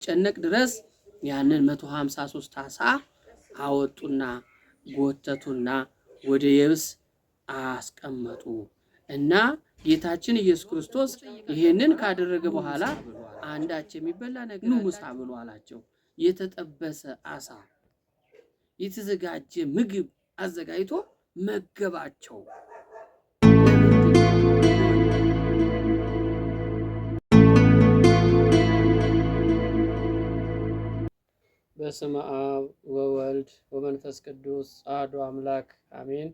ጨነቅ ድረስ ያንን 153 አሳ አወጡና ጎተቱና ወደ የብስ አስቀመጡ እና ጌታችን ኢየሱስ ክርስቶስ ይሄንን ካደረገ በኋላ አንዳች የሚበላ ነገር ኑ ምሳ ብሉ አላቸው። የተጠበሰ አሳ የተዘጋጀ ምግብ አዘጋጅቶ መገባቸው። በስመ አብ ወወልድ ወመንፈስ ቅዱስ አሐዱ አምላክ አሜን።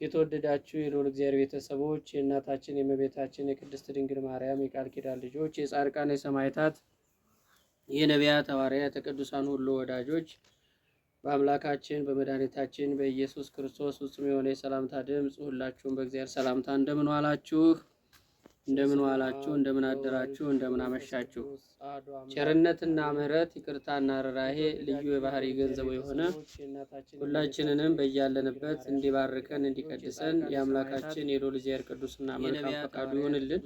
የተወደዳችሁ የልዑል እግዚአብሔር ቤተሰቦች፣ የእናታችን የእመቤታችን የቅድስት ድንግል ማርያም የቃል ኪዳን ልጆች፣ የጻድቃን የሰማዕታት የነቢያት ሐዋርያት የቅዱሳን ሁሉ ወዳጆች በአምላካችን በመድኃኒታችን በኢየሱስ ክርስቶስ ፍጹም የሆነ የሰላምታ ድምፅ ሁላችሁም በእግዚአብሔር ሰላምታ እንደምን ዋላችሁ? እንደምን ዋላችሁ? እንደምን አደራችሁ? እንደምን አመሻችሁ? ቸርነትና ምሕረት ይቅርታና ርኅራኄ ልዩ የባህሪ ገንዘቡ የሆነ ሁላችንንም በያለንበት እንዲባርከን እንዲቀድሰን የአምላካችን የልዑል እግዚአብሔር ቅዱስና መልካም ፈቃዱ ይሁንልን።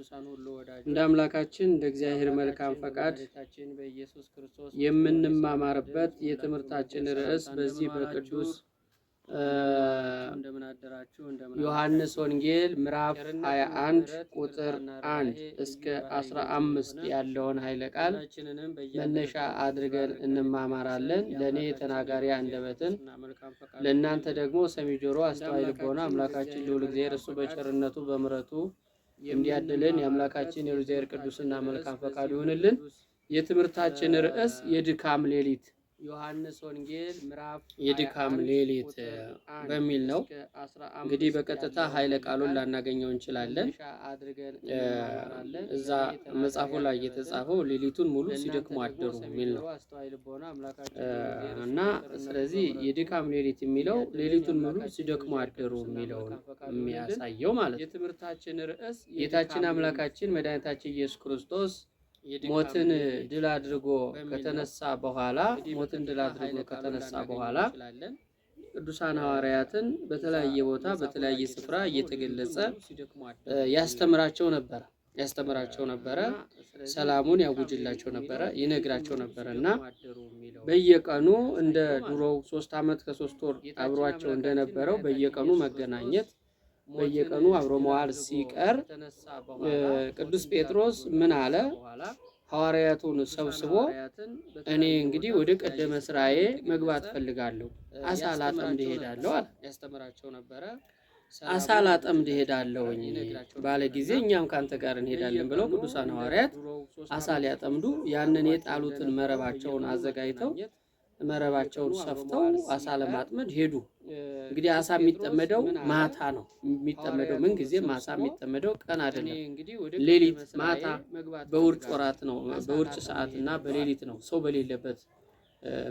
እንደ አምላካችን እንደ እግዚአብሔር መልካም ፈቃድ የምንማማርበት የትምህርታችን ርዕስ በዚህ በቅዱስ ዮሐንስ ወንጌል ምዕራፍ 21 ቁጥር 1 እስከ 15 ያለውን ኃይለ ቃል መነሻ አድርገን እንማማራለን። ለእኔ ተናጋሪ አንደበትን ለእናንተ ደግሞ ሰሚ ጆሮ አስተዋይ ልቦና አምላካችን ልዑል እግዚአብሔር እሱ በቸርነቱ በምሕረቱ እንዲያድለን የአምላካችን የልዑል እግዚአብሔር ቅዱስና መልካም ፈቃዱ ይሁንልን። የትምህርታችን ርዕስ የድካም ሌሊት ዮሐንስ ወንጌል ምዕራፍ የድካም ሌሊት በሚል ነው። እንግዲህ በቀጥታ ኃይለ ቃሉን ላናገኘው እንችላለን። እዛ መጽሐፉ ላይ የተጻፈው ሌሊቱን ሙሉ ሲደክሙ አደሩ የሚል ነው እና ስለዚህ የድካም ሌሊት የሚለው ሌሊቱን ሙሉ ሲደክሙ አደሩ የሚለውን የሚያሳየው ማለት ነው። የትምህርታችን ርዕስ ጌታችን አምላካችን መድኃኒታችን ኢየሱስ ክርስቶስ ሞትን ድል አድርጎ ከተነሳ በኋላ ቅዱሳን ሐዋርያትን በተለያየ ቦታ በተለያየ ስፍራ እየተገለጸ ያስተምራቸው ነበረ። ሰላሙን ያውጅላቸው ነበረ፣ ይነግራቸው ነበረ እና በየቀኑ እንደ ድሮው 3 ዓመት ከ3 ወር አብሯቸው እንደነበረው በየቀኑ መገናኘት በየቀኑ አብሮ መዋል ሲቀር ቅዱስ ጴጥሮስ ምን አለ? ሐዋርያቱን ሰብስቦ እኔ እንግዲህ ወደ ቀደመ ስራዬ መግባት ፈልጋለሁ፣ አሳ ላጠምድ እሄዳለሁ አለ። ያስተምራቸው ነበረ። አሳ ላጠምድ እሄዳለሁ ባለ ጊዜ እኛም ካንተ ጋር እንሄዳለን ብለው ቅዱሳን ሐዋርያት አሳ ሊያጠምዱ ያንን የጣሉትን መረባቸውን አዘጋጅተው መረባቸውን ሰፍተው አሳ ለማጥመድ ሄዱ። እንግዲህ አሳ የሚጠመደው ማታ ነው። የሚጠመደው ምን ጊዜ አሳ የሚጠመደው ቀን አይደለም፣ ሌሊት ማታ በውርጭ ወራት ነው። በውርጭ ሰዓት እና በሌሊት ነው። ሰው በሌለበት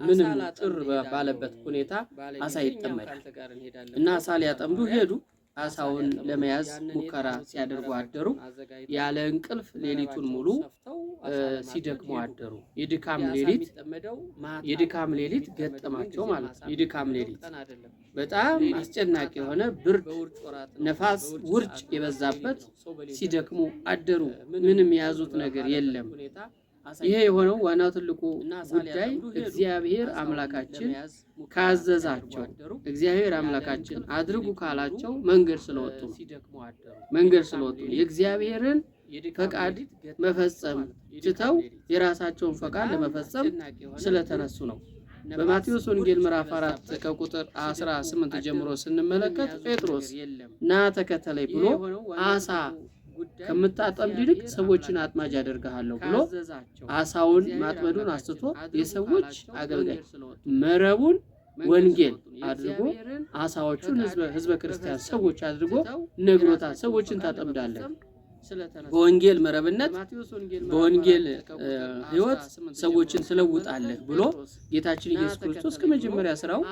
ምንም ጭር ባለበት ሁኔታ አሳ ይጠመዳል እና አሳ ሊያጠምዱ ሄዱ። አሳውን ለመያዝ ሙከራ ሲያደርጉ አደሩ። ያለ እንቅልፍ ሌሊቱን ሙሉ ሲደክሙ አደሩ። የድካም ሌሊት ገጠማቸው ማለት ነው። የድካም ሌሊት በጣም አስጨናቂ የሆነ ብርድ፣ ነፋስ፣ ውርጭ የበዛበት ሲደክሙ አደሩ። ምንም የያዙት ነገር የለም። ይሄ የሆነው ዋናው ትልቁ ጉዳይ እግዚአብሔር አምላካችን ካዘዛቸው እግዚአብሔር አምላካችን አድርጉ ካላቸው መንገድ ስለወጡ የእግዚአብሔርን ፈቃድ ፈቃድ ትተው የራሳቸውን ፈቃድ ለመፈጸም ስለተነሱ ነው። በማቴዎስ ወንጌል ምዕራፍ 4 ከቁጥር 18 ጀምሮ ስንመለከት ጴጥሮስ ና ተከተለኝ ብሎ አሳ ከምታጠምድ ይልቅ ሰዎችን አጥማጅ አደርግሃለሁ ብሎ አሳውን ማጥመዱን አስተቶ የሰዎች አገልጋይ መረቡን ወንጌል አድርጎ አሳዎቹን ህዝበ ክርስቲያን ሰዎች አድርጎ ነግሮታል። ሰዎችን ታጠምዳለህ በወንጌል መረብነት በወንጌል ሕይወት ሰዎችን ትለውጣለህ ብሎ ጌታችን ኢየሱስ ክርስቶስ ከመጀመሪያ ስራው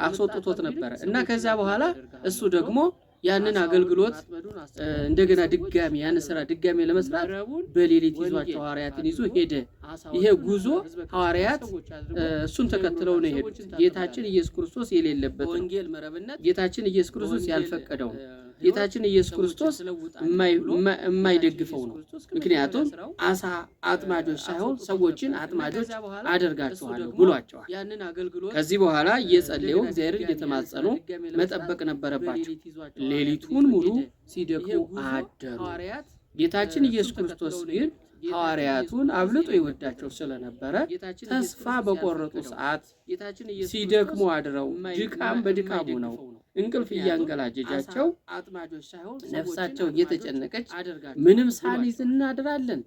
አስወጥቶት ነበር እና ከዛ በኋላ እሱ ደግሞ ያንን አገልግሎት እንደገና ድጋሚ ያን ስራ ድጋሚ ለመስራት በሌሊት ይዟቸው ሐዋርያትን ይዞ ሄደ። ይሄ ጉዞ ሐዋርያት እሱን ተከትለው ነው የሄዱት። ጌታችን ኢየሱስ ክርስቶስ የሌለበት ወንጌል መረብነት ጌታችን ኢየሱስ ክርስቶስ ያልፈቀደው ጌታችን ኢየሱስ ክርስቶስ የማይደግፈው ነው። ምክንያቱም አሳ አጥማጆች ሳይሆን ሰዎችን አጥማጆች አደርጋቸዋለሁ ብሏቸዋል። ከዚህ በኋላ እየጸለዩ እግዚአብሔርን እየተማጸኑ መጠበቅ ነበረባቸው። ሌሊቱን ሙሉ ሲደክሙ አደሩ። ጌታችን ኢየሱስ ክርስቶስ ግን ሐዋርያቱን አብልጦ ይወዳቸው ስለነበረ ተስፋ በቆረጡ ሰዓት ሲደክሙ አድረው ድካም በድካሙ ነው እንቅልፍ እያንገላጀጃቸው ነፍሳቸው እየተጨነቀች ምንም ሳንይዝ እናድራለን፣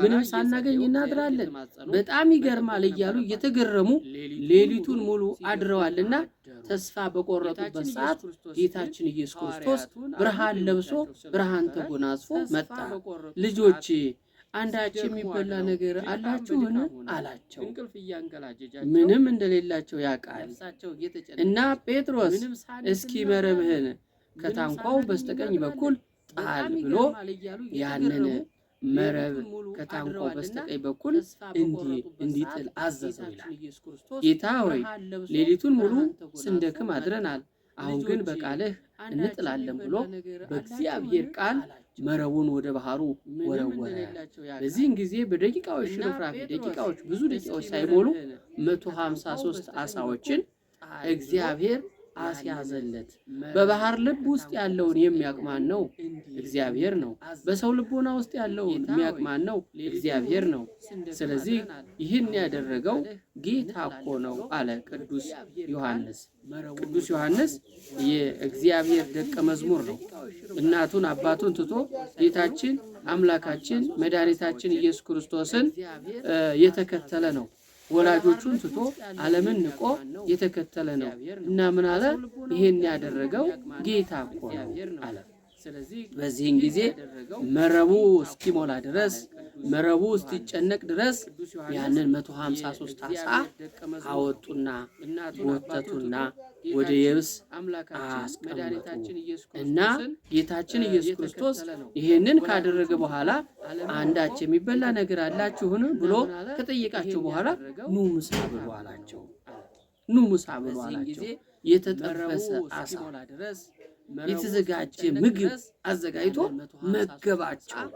ምንም ሳናገኝ እናድራለን፣ በጣም ይገርማል እያሉ እየተገረሙ ሌሊቱን ሙሉ አድረዋልና ተስፋ በቆረጡበት ሰዓት ጌታችን ኢየሱስ ክርስቶስ ብርሃን ለብሶ ብርሃን ተጎናጽፎ መጣ። ልጆች አንዳች የሚበላ ነገር አላችሁን አላቸው። ምንም እንደሌላቸው ያውቃል እና ጴጥሮስ እስኪ መረብህን ከታንኳው በስተቀኝ በኩል ጣል ብሎ ያንን መረብ ከታንኳው በስተቀኝ በኩል እንዲጥል አዘዘው ይላል። ጌታ ሆይ ሌሊቱን ሙሉ ስንደክም አድረናል፣ አሁን ግን በቃልህ እንጥላለን ብሎ በእግዚአብሔር ቃል መረቡን ወደ ባህሩ ወረወረ። በዚህን ጊዜ በደቂቃዎች ሽርፍራፊ ደቂቃዎች ብዙ ደቂቃዎች ሳይሞሉ 153 አሳዎችን እግዚአብሔር አስያዘለት። በባህር ልብ ውስጥ ያለውን የሚያውቅ ማን ነው? እግዚአብሔር ነው። በሰው ልቦና ውስጥ ያለውን የሚያውቅ ማን ነው? እግዚአብሔር ነው። ስለዚህ ይህን ያደረገው ጌታ እኮ ነው አለ ቅዱስ ዮሐንስ። ቅዱስ ዮሐንስ የእግዚአብሔር ደቀ መዝሙር ነው። እናቱን አባቱን ትቶ ጌታችን አምላካችን መድኃኒታችን ኢየሱስ ክርስቶስን የተከተለ ነው። ወላጆቹን ትቶ ዓለምን ንቆ የተከተለ ነው እና ምን አለ? ይሄን ያደረገው ጌታ እኮ ነው አለ። በዚህን ጊዜ መረቡ እስኪሞላ ድረስ መረቡ እስኪጨነቅ ድረስ ያንን 153 አሳ አወጡና ወተቱና ወደ የብስ አስቀመጡ እና ጌታችን ኢየሱስ ክርስቶስ ይሄንን ካደረገ በኋላ አንዳች የሚበላ ነገር አላችሁን ብሎ ከጠየቃቸው በኋላ ኑ ምሳ ብሉ አላቸው። ኑ ምሳ ብሉ አላቸው። የተጠበሰ አሳ የተዘጋጀ ምግብ አዘጋጅቶ መገባቸው።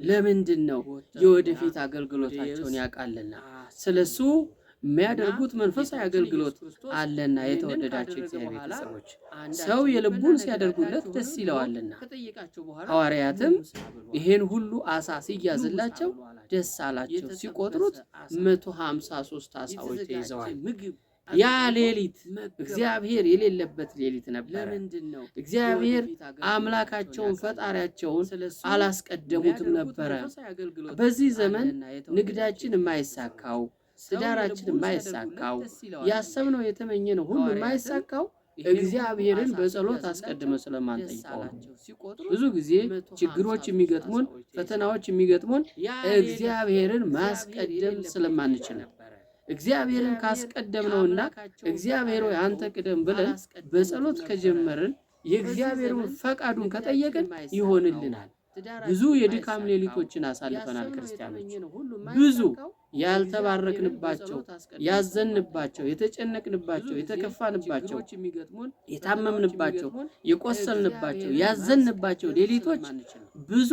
ለምንድን ነው? የወደፊት አገልግሎታቸውን ያውቃልና ስለሱ የሚያደርጉት መንፈሳዊ አገልግሎት አለና። የተወደዳቸው እግዚአብሔር ቤተሰቦች ሰው የልቡን ሲያደርጉለት ደስ ይለዋልና ሐዋርያትም ይሄን ሁሉ አሳ ሲያዝላቸው ደስ አላቸው። ሲቆጥሩት 153 አሳዎች ተይዘዋል። ያ ሌሊት እግዚአብሔር የሌለበት ሌሊት ነበር። እግዚአብሔር አምላካቸውን ፈጣሪያቸውን አላስቀደሙትም ነበረ። በዚህ ዘመን ንግዳችን የማይሳካው፣ ትዳራችን የማይሳካው፣ ያሰብነው የተመኘነው ሁሉ የማይሳካው እግዚአብሔርን በጸሎት አስቀድመን ስለማንጠይቀው ነው። ብዙ ጊዜ ችግሮች የሚገጥሙን፣ ፈተናዎች የሚገጥሙን እግዚአብሔርን ማስቀደም ስለማንችል ነው። እግዚአብሔርን ካስቀደምነውና እግዚአብሔር ሆይ አንተ ቅደም ብለን በጸሎት ከጀመርን የእግዚአብሔርን ፈቃዱን ከጠየቅን ይሆንልናል። ብዙ የድካም ሌሊቶችን አሳልፈናል ክርስቲያኖች። ብዙ ያልተባረክንባቸው፣ ያዘንባቸው፣ የተጨነቅንባቸው፣ የተከፋንባቸው፣ የታመምንባቸው፣ የቆሰልንባቸው፣ ያዘንባቸው ሌሊቶች ብዙ፣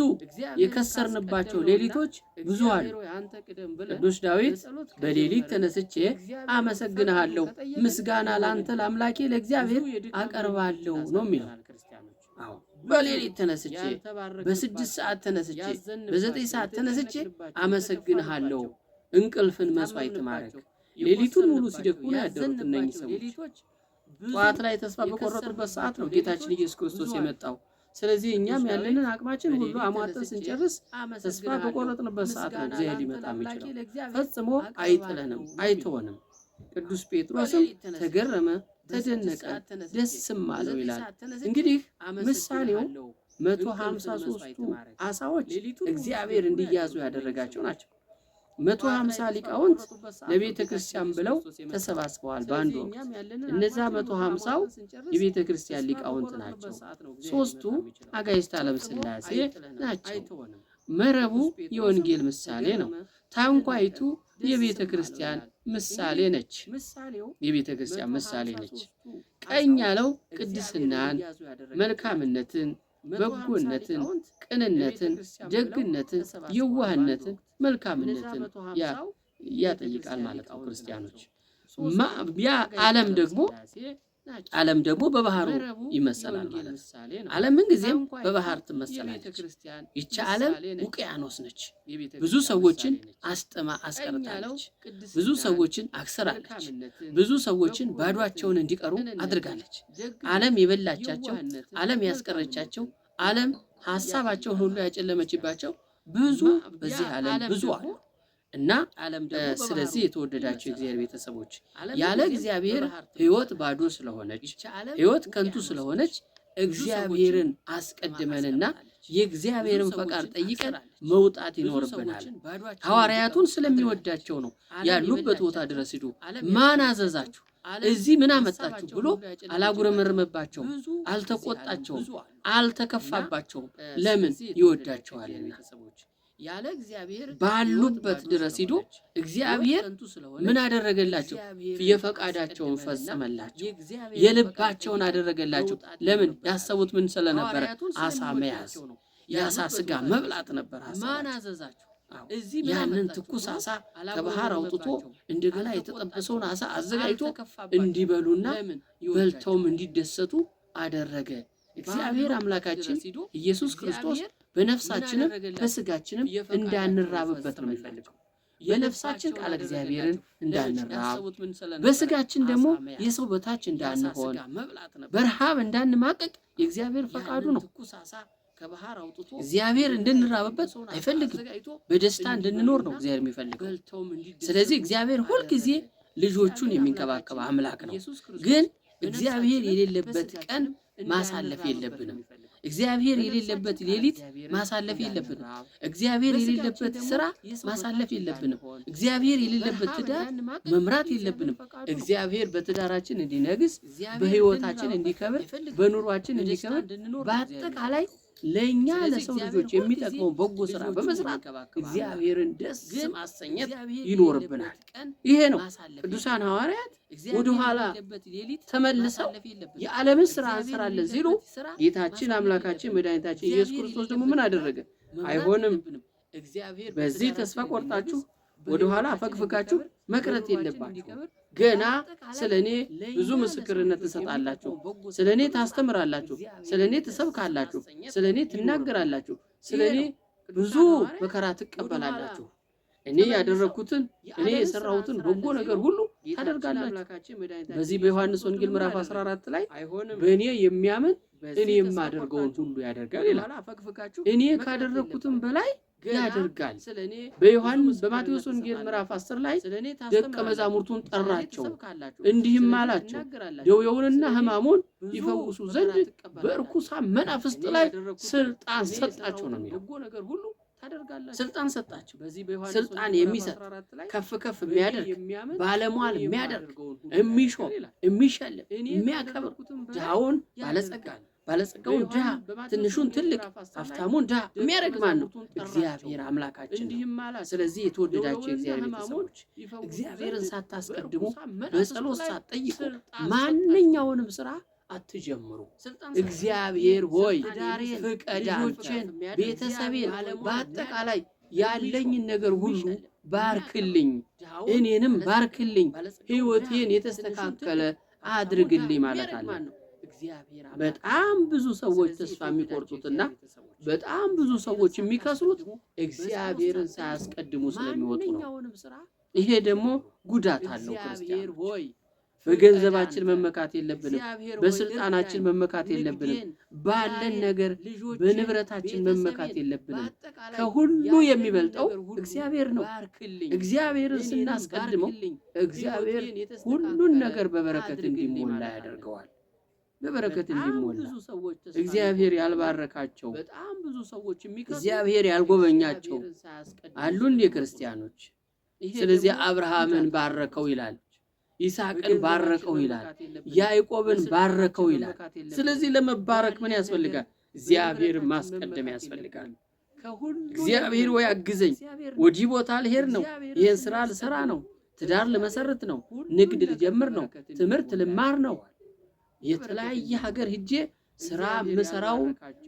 የከሰርንባቸው ሌሊቶች ብዙ አሉ። ቅዱስ ዳዊት በሌሊት ተነስቼ አመሰግንሃለሁ፣ ምስጋና ላንተ ለአምላኬ ለእግዚአብሔር አቀርባለሁ ነው የሚለው። በሌሊት ተነስቼ፣ በ6 ሰዓት ተነስቼ፣ በ9 ሰዓት ተነስቼ አመሰግንሃለሁ። እንቅልፍን መስዋዕት ማድረግ ሌሊቱን ሙሉ ሲደክሙ ነው ያደሩት እነኚህ ሰዎች። ጠዋት ላይ ተስፋ በቆረጡበት ሰዓት ነው ጌታችን ኢየሱስ ክርስቶስ የመጣው። ስለዚህ እኛም ያለንን አቅማችን ሁሉ አሟጠን ስንጨርስ ተስፋ በቆረጥንበት ሰዓት ነው እግዚአብሔር ሊመጣ የሚችለው። ፈጽሞ አይጥለንም፣ አይተወንም። ቅዱስ ጴጥሮስም ተገረመ፣ ተደነቀ፣ ደስም አለው ይላል። እንግዲህ ምሳሌው 153ቱ አሳዎች እግዚአብሔር እንዲያዙ ያደረጋቸው ናቸው። 150 ሊቃውንት ለቤተ ክርስቲያን ብለው ተሰባስበዋል በአንድ ወቅት። እነዛ 150ው የቤተ ክርስቲያን ሊቃውንት ናቸው። 3ቱ አጋዕዝተ ዓለም ሥላሴ ናቸው። መረቡ የወንጌል ምሳሌ ነው። ታንኳይቱ የቤተ ክርስቲያን ምሳሌ ነች። የቤተ ክርስቲያን ምሳሌ ነች። ቀኝ ያለው ቅድስናን፣ መልካምነትን፣ በጎነትን፣ ቅንነትን፣ ደግነትን፣ የዋህነትን፣ መልካምነትን ያጠይቃል ማለት ነው። ክርስቲያኖች ያ ዓለም ደግሞ በባህሩ ይመሰላል ማለት ነው። ዓለም ምን ጊዜም በባህር ትመሰላለች። ይቺ ዓለም ውቅያኖስ ነች። ብዙ ሰዎችን አስቀርታለች። ብዙ ሰዎችን አክስራለች። ብዙ ሰዎችን ባዷቸውን እንዲቀሩ አድርጋለች። ዓለም የበላቻቸው፣ ዓለም ያስቀረቻቸው፣ ዓለም ሐሳባቸውን ሁሉ ያጨለመችባቸው ብዙ በዚህ ዓለም ብዙ አሉ። እና ስለዚህ የተወደዳቸው የእግዚአብሔር ቤተሰቦች ያለ እግዚአብሔር ሕይወት ባዶ ስለሆነች፣ ሕይወት ከንቱ ስለሆነች እግዚአብሔርን አስቀድመንና የእግዚአብሔርን ፈቃድ ጠይቀን መውጣት ይኖርብናል። ሐዋርያቱን ስለሚወዳቸው ነው ያሉበት ቦታ ድረስ ሂዱ፣ ማን አዘዛችሁ፣ እዚህ ምን አመጣችሁ ብሎ አላጉረመረመባቸውም፣ አልተቆጣቸውም፣ አልተከፋባቸውም። ለምን? ይወዳቸዋል። ቤተሰቦች ያለ እግዚአብሔር ባሉበት ድረስ ሂዶ እግዚአብሔር ምን አደረገላቸው? የፈቃዳቸውን ፈጸመላቸው፣ የልባቸውን አደረገላቸው። ለምን? ያሰቡት ምን ስለነበረ? አሳ መያዝ፣ የአሳ ስጋ መብላት ነበር። ማን አዘዛቸው? ያንን ትኩስ አሳ ከባህር አውጥቶ እንደገና የተጠበሰውን አሳ አዘጋጅቶ እንዲበሉና በልተውም እንዲደሰቱ አደረገ። እግዚአብሔር አምላካችን ኢየሱስ ክርስቶስ በነፍሳችንም በስጋችንም እንዳንራብበት ነው የሚፈልገው። በነፍሳችን ቃል እግዚአብሔርን እንዳንራብ፣ በስጋችን ደግሞ የሰው በታች እንዳንሆን፣ በረሃብ እንዳንማቀቅ የእግዚአብሔር ፈቃዱ ነው። እግዚአብሔር እንድንራብበት አይፈልግም። በደስታ እንድንኖር ነው እግዚአብሔር የሚፈልገው። ስለዚህ እግዚአብሔር ሁልጊዜ ልጆቹን የሚንከባከብ አምላክ ነው። ግን እግዚአብሔር የሌለበት ቀን ማሳለፍ የለብንም። እግዚአብሔር የሌለበት ሌሊት ማሳለፍ የለብንም። እግዚአብሔር የሌለበት ስራ ማሳለፍ የለብንም። እግዚአብሔር የሌለበት ትዳር መምራት የለብንም። እግዚአብሔር በትዳራችን እንዲነግስ፣ በህይወታችን እንዲከብር፣ በኑሯችን እንዲከብር፣ በአጠቃላይ ለኛ ለሰው ልጆች የሚጠቅመው በጎ ስራ በመስራት እግዚአብሔርን ደስ ማሰኘት ይኖርብናል። ይሄ ነው ቅዱሳን ሐዋርያት ወደ ኋላ ተመልሰው የዓለምን ስራ እንሰራለን ሲሉ ጌታችን አምላካችን መድኃኒታችን ኢየሱስ ክርስቶስ ደግሞ ምን አደረገ? አይሆንም፣ በዚህ ተስፋ ቆርጣችሁ ወደ ኋላ አፈግፍጋችሁ መቅረት የለባችሁ። ገና ስለኔ ብዙ ምስክርነት ትሰጣላችሁ፣ ስለኔ ታስተምራላችሁ፣ ስለኔ ትሰብካላችሁ፣ ስለኔ ትናገራላችሁ፣ ስለኔ ብዙ መከራ ትቀበላላችሁ። እኔ ያደረኩትን እኔ የሰራሁትን በጎ ነገር ሁሉ ታደርጋላችሁ። በዚህ በዮሐንስ ወንጌል ምዕራፍ 14 ላይ በእኔ የሚያምን እኔ የማደርገውን ሁሉ ያደርጋል ይላል። እኔ ካደረኩትም በላይ ያደርጋል። በማቴዎስ ወንጌል ምዕራፍ 10 ላይ ደቀ መዛሙርቱን ጠራቸው፣ እንዲህም አላቸው፣ ደዌውንና ሕማሙን ይፈውሱ ዘንድ በርኩሳን መናፍስት ላይ ስልጣን ሰጣቸው ነው የሚለው። ስልጣን ሰጣቸው። ስልጣን የሚሰጥ ከፍ ከፍ የሚያደርግ ባለሟል የሚያደርግ የሚሾም የሚሸልም የሚያከብር ድሃውን ባለጸጋ ባለጸጋውን ድሃ ትንሹን ትልቅ ሀብታሙን ድሃ የሚያደርግ ማን ነው? እግዚአብሔር አምላካችን ነው። ስለዚህ የተወደዳችሁ የእግዚአብሔር ቤተሰቦች እግዚአብሔርን ሳታስቀድሙ በጸሎት ሳትጠይቁ ማንኛውንም ስራ አትጀምሩ። እግዚአብሔር ሆይ ፍቀድ፣ አንተን ቤተሰቤን በአጠቃላይ ያለኝን ነገር ሁሉ ባርክልኝ፣ እኔንም ባርክልኝ፣ ሕይወቴን የተስተካከለ አድርግልኝ ማለት አለ። በጣም ብዙ ሰዎች ተስፋ የሚቆርጡትና በጣም ብዙ ሰዎች የሚከስሩት እግዚአብሔርን ሳያስቀድሙ ስለሚወጡ ነው። ይሄ ደግሞ ጉዳት አለው። ክርስቲያን ሆይ በገንዘባችን መመካት የለብንም። በስልጣናችን መመካት የለብንም። ባለን ነገር በንብረታችን መመካት የለብንም። ከሁሉ የሚበልጠው እግዚአብሔር ነው። እግዚአብሔርን ስናስቀድመው እግዚአብሔር ሁሉን ነገር በበረከት እንዲሞላ ያደርገዋል። በበረከት እንዲሞላ እግዚአብሔር ያልባረካቸው በጣም ብዙ ሰዎች እግዚአብሔር ያልጎበኛቸው አሉ እንደ ክርስቲያኖች። ስለዚህ አብርሃምን ባረከው ይላል፣ ይስሐቅን ባረከው ይላል፣ ያዕቆብን ባረከው ይላል። ስለዚህ ለመባረክ ምን ያስፈልጋል? እግዚአብሔር ማስቀደም ያስፈልጋል። እግዚአብሔር ወይ አግዘኝ፣ ወዲህ ቦታ ልሄድ ነው፣ ይሄን ስራ ልሰራ ነው፣ ትዳር ልመሰርት ነው፣ ንግድ ልጀምር ነው፣ ትምህርት ልማር ነው፣ የተለያየ ሀገር ሄጄ ስራ ምሰራው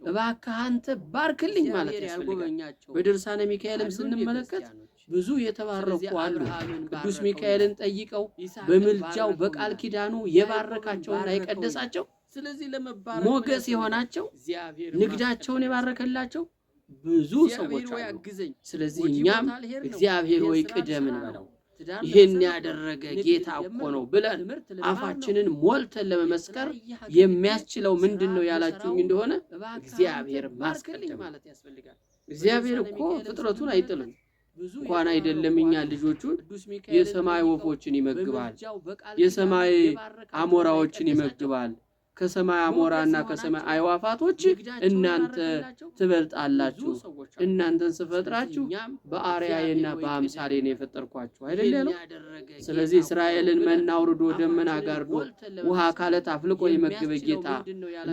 እባክህ አንተ ባርክልኝ ማለት ያስፈልጋል። በድርሳነ ሚካኤልም ስንመለከት ብዙ የተባረኩ አሉ። ቅዱስ ሚካኤልን ጠይቀው በምልጃው በቃል ኪዳኑ የባረካቸውና የቀደሳቸው ሞገስ የሆናቸው ንግዳቸውን የባረከላቸው ብዙ ሰዎች አሉ። ስለዚህ እኛም እግዚአብሔር ወይ ቅደም እንበለው። ይሄን ያደረገ ጌታ እኮ ነው ብለን አፋችንን ሞልተን ለመመስከር የሚያስችለው ምንድነው ያላችሁኝ እንደሆነ እግዚአብሔር ማስቀደም ማለት ያስፈልጋል። እግዚአብሔር እኮ ፍጥረቱን አይጥልም። እንኳን አይደለም እኛ ልጆቹን የሰማይ ወፎችን ይመግባል፣ የሰማይ አሞራዎችን ይመግባል። ከሰማይ አሞራና ከሰማይ አይዋፋቶች እናንተ ትበልጣላችሁ፣ እናንተን ስፈጥራችሁ በአርአያዬና በአምሳሌ ነው የፈጠርኳችሁ አይደል ያለው። ስለዚህ እስራኤልን መና አውርዶ ደመና ጋርዶ ውሃ ካለት አፍልቆ የመገበ ጌታ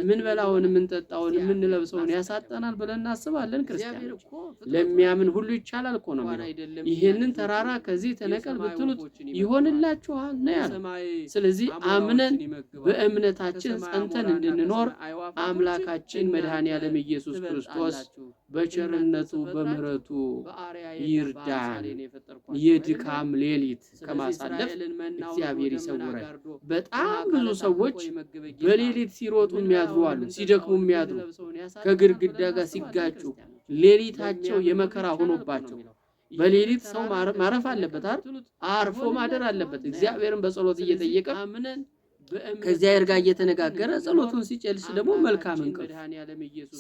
ምን በላውን ምን ጠጣውን ምን ለብሰውን ያሳጠናል ብለን እናስባለን? ክርስቲያኖች ለሚያምን ሁሉ ይቻላል እኮ ነው የሚለው። ይሄንን ተራራ ከዚህ ተነቀል ብትሉት ይሆንላችኋል ነው ያለው። ስለዚህ አምነን በእምነታችን ጸንተን እንድንኖር አምላካችን መድኃኔዓለም ኢየሱስ ክርስቶስ በቸርነቱ በምሕረቱ ይርዳን። የድካም ሌሊት ከማሳለፍ እግዚአብሔር ይሰውረን። በጣም ብዙ ሰዎች በሌሊት ሲሮጡ የሚያድሩ አሉ፣ ሲደክሙ የሚያድሩ ከግድግዳ ጋር ሲጋጩ ሌሊታቸው የመከራ ሆኖባቸው። በሌሊት ሰው ማረፍ አለበት አይደል? አርፎ ማደር አለበት። እግዚአብሔርን በጸሎት እየጠየቀ ከእግዚአብሔር ጋር እየተነጋገረ ጸሎቱን ሲጨርስ ደግሞ መልካም እንቅልፍ።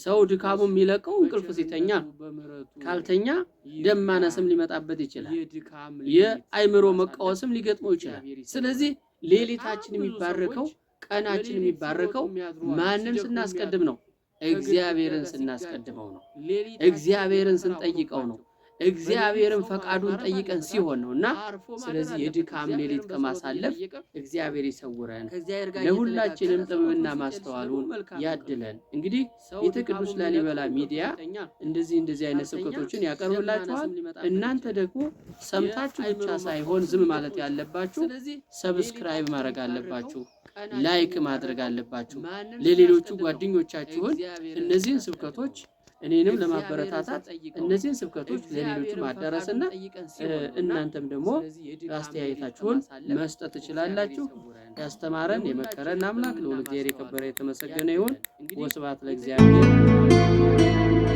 ሰው ድካሙ የሚለቀው እንቅልፍ ሲተኛ፣ ካልተኛ ደም ማነስም ሊመጣበት ይችላል፣ የአእምሮ መቃወስም ሊገጥመው ይችላል። ስለዚህ ሌሊታችን የሚባረከው ቀናችን የሚባረከው ማንን ስናስቀድም ነው? እግዚአብሔርን ስናስቀድመው ነው። እግዚአብሔርን ስንጠይቀው ነው። እግዚአብሔርን ፈቃዱን ጠይቀን ሲሆን ነውና ስለዚህ የድካም ሌሊት ከማሳለፍ እግዚአብሔር ይሰውረን፣ ለሁላችንም ጥበብና ማስተዋሉን ያድለን። እንግዲህ የቅዱስ ላሊበላ ሚዲያ እንደዚህ አይነት ስብከቶችን ያቀርብላችኋል። እናንተ ደግሞ ሰምታችሁ ብቻ ሳይሆን ዝም ማለት ያለባችሁ ሰብስክራይብ ማድረግ አለባችሁ፣ ላይክ ማድረግ አለባችሁ። ለሌሎቹ ጓደኞቻችሁን እነዚህን ስብከቶች እኔንም ለማበረታታት እነዚህን ስብከቶች ለሌሎቹ ማዳረስና እናንተም ደግሞ አስተያየታችሁን መስጠት ትችላላችሁ። ያስተማረን የመከረን አምላክ ለእግዚአብሔር የከበረ የተመሰገነ ይሁን። ወስብሐት ለእግዚአብሔር።